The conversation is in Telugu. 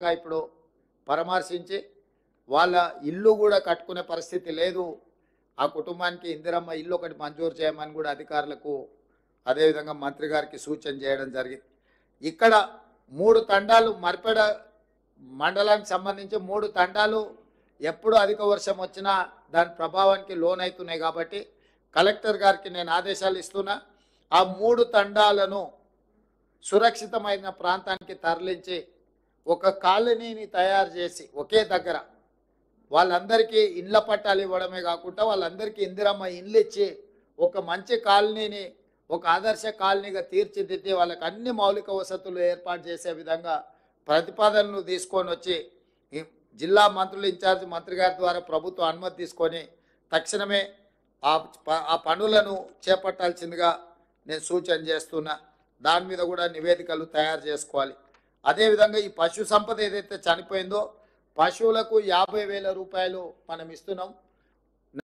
ఇప్పుడు పరామర్శించి వాళ్ళ ఇల్లు కూడా కట్టుకునే పరిస్థితి లేదు, ఆ కుటుంబానికి ఇందిరమ్మ ఇల్లు ఒకటి మంజూరు చేయమని కూడా అధికారులకు అదేవిధంగా మంత్రి గారికి సూచన చేయడం జరిగింది. ఇక్కడ 3 తండాలు మర్పెడ మండలానికి సంబంధించి 3 తండాలు ఎప్పుడు అధిక వర్షం వచ్చినా దాని ప్రభావానికి లోనవుతున్నాయి. కాబట్టి కలెక్టర్ గారికి నేను ఆదేశాలు ఇస్తున్నా, ఆ 3 తండాలను సురక్షితమైన ప్రాంతానికి తరలించి ఒక కాలనీని తయారు చేసి ఒకే దగ్గర వాళ్ళందరికీ ఇండ్ల పట్టాలు ఇవ్వడమే కాకుండా వాళ్ళందరికీ ఇందిరమ్మ ఇండ్లు ఇచ్చి ఒక మంచి కాలనీని ఒక ఆదర్శ కాలనీగా తీర్చిదిద్ది వాళ్ళకి అన్ని మౌలిక వసతులు ఏర్పాటు చేసే విధంగా ప్రతిపాదనలు తీసుకొని వచ్చి ఈ జిల్లా మంత్రులు ఇన్ఛార్జ్ మంత్రి గారి ద్వారా ప్రభుత్వం అనుమతి తీసుకొని తక్షణమే ఆ పనులను చేపట్టాల్సిందిగా నేను సూచన చేస్తున్నా. దాని మీద కూడా నివేదికలు తయారు చేసుకోవాలి. అదేవిధంగా ఈ పశు సంపద ఏదైతే చనిపోయిందో పశువులకు 50,000 రూపాయలు మనం ఇస్తున్నాం.